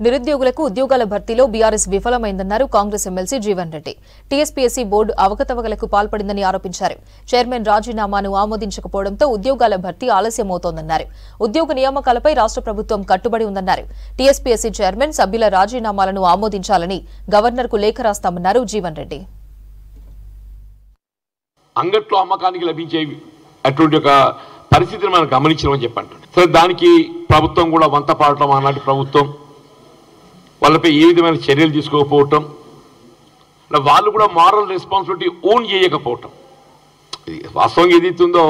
నిరుద్యోగులకు ఉద్యోగాల భర్తీలో బీఆర్ఎస్ విఫలమైందన్నారు Congress MLC Jeevan Reddy. TSPSC board అవకతవకలకు పాల్పడిందని ఆరోపించారు. చైర్మన్ రాజీనామాను ఆమోదించకపోవడంతో ఉద్యోగాల భర్తీ ఆలస్యమవుతోందన్నారు. ఉద్యోగ నియామకాలపై రాష్ట్ర ప్రభుత్వం కట్టుబడి ఉందన్నారు. టీఎస్పీఎస్సీ చైర్మన్ సభ్యుల రాజీనామాలను ఆమోదించాలని గవర్నర్కు లేఖ రాస్తామన్నారు జీవన్ రెడ్డి. అంగట్లో అమ్మకానికి లభించే అటువంటి ఒక పరిస్థితిని మనం గమనించమని చెప్పండి. సరే, దానికి ప్రభుత్వం కూడా వంత పాడటం, ఆనాటి ప్రభుత్వం వాళ్ళపై ఏ విధమైన చర్యలు తీసుకోకపోవటం, వాళ్ళు కూడా మారల్ రెస్పాన్సిబిలిటీ ఓన్ చేయకపోవటం. ఇది వాస్తవంగా ఏదైతుందో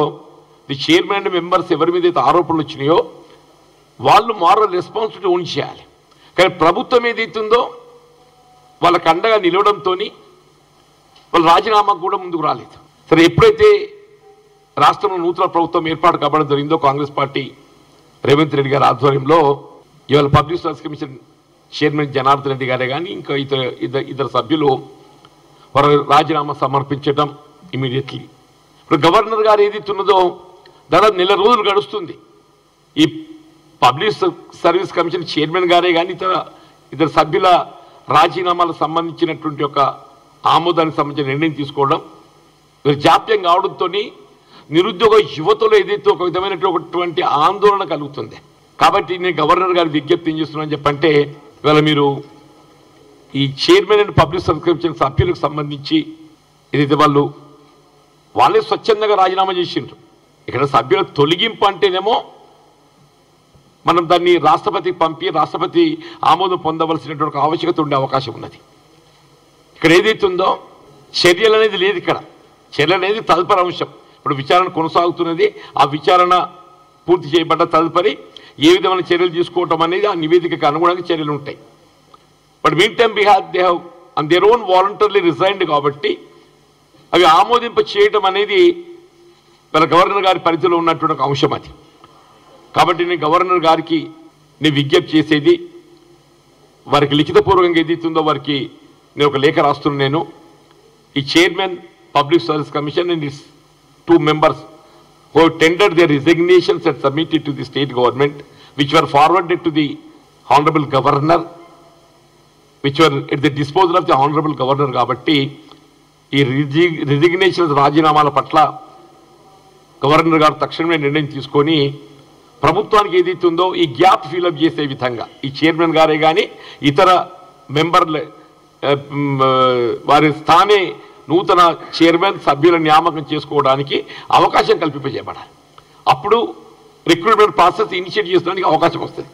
ది చైర్మన్ అండ్ మెంబర్స్ ఎవరి మీద అయితే ఆరోపణలు వచ్చినాయో వాళ్ళు మారల్ రెస్పాన్సిబిలిటీ ఓన్ చేయాలి. కానీ ప్రభుత్వం ఏదైతుందో వాళ్ళకు అండగా నిలవడంతో వాళ్ళు రాజీనామాకు కూడా ముందుకు రాలేదు. సరే, ఎప్పుడైతే రాష్ట్రంలో నూతన ప్రభుత్వం ఏర్పాటు కావడం జరిగిందో కాంగ్రెస్ పార్టీ రేవంత్ రెడ్డి గారి ఆధ్వర్యంలో ఇవాళ public service commission chairman Janardhan Reddy గారే కానీ ఇంకా ఇద్దరు సభ్యులు వారు రాజీనామా సమర్పించడం ఇమీడియట్లీ. ఇప్పుడు గవర్నర్ గారు ఏదైతున్నదో దాదాపు నెల రోజులు గడుస్తుంది. ఈ పబ్లిక్ సర్వీస్ కమిషన్ చైర్మన్ గారే కానీ ఇద్దరు సభ్యుల రాజీనామాలకు సంబంధించినటువంటి ఒక ఆమోదానికి సంబంధించిన నిర్ణయం తీసుకోవడం జాప్యం కావడంతో నిరుద్యోగ యువతలో ఏదైతే ఒక విధమైనటువంటి ఆందోళన కలుగుతుంది. కాబట్టి నేను గవర్నర్ గారి విజ్ఞప్తి ఏం చేస్తున్నాను చెప్పంటే, ఇవాళ మీరు ఈ chairman and public service commission సభ్యులకు సంబంధించి ఏదైతే వాళ్ళే స్వచ్ఛందంగా రాజీనామా చేసిండ్రు. ఇక్కడ సభ్యుల తొలగింపు అంటేనేమో మనం దాన్ని రాష్ట్రపతికి పంపి రాష్ట్రపతి ఆమోదం పొందవలసినటువంటి ఆవశ్యకత ఉండే అవకాశం ఉన్నది. ఇక్కడ ఏదైతుందో చర్యలు అనేది లేదు. ఇక్కడ చర్యలు అనేది తదుపరి అంశం. ఇప్పుడు విచారణ కొనసాగుతున్నది. ఆ విచారణ పూర్తి చేయబడ్డ తదుపరి ఏ విధమైన చర్యలు తీసుకోవటం అనేది ఆ నివేదికకు అనుగుణంగా చర్యలు ఉంటాయి. But mean time they have and their own voluntarily resigned కాబట్టి అవి ఆమోదింప చేయటం అనేది మన గవర్నర్ గారి పరిధిలో ఉన్నటువంటి ఒక అంశం అది. కాబట్టి నేను గవర్నర్ గారికి నేను విజ్ఞప్తి చేసేది, వారికి లిఖితపూర్వకంగా ఏదైతుందో వారికి నేను ఒక లేఖ రాస్తున్నాను. నేను ఈ chairman public service commission and its 2 members who have tendered their resignations and submitted to the state government, which were forwarded to the Honorable Governor, which were at the disposal of the Honorable Governor. కాబట్టి ఈ resignations రాజీనామాల పట్ల governor గారు తక్షణమే నిర్ణయం తీసుకొని ప్రభుత్వానికి ఏదైతుందో ఈ గ్యాప్ ఫిల్అప్ చేసే విధంగా ఈ చైర్మన్ గారే కానీ ఇతర మెంబర్లు వారి స్థానే నూతన చైర్మన్ సభ్యుల నియామకం చేసుకోవడానికి అవకాశం కల్పింపజేయబడాలి. అప్పుడు రిక్రూట్మెంట్ ప్రాసెస్ ఇనిషియేట్ చేసుకోవడానికి అవకాశం వస్తుంది.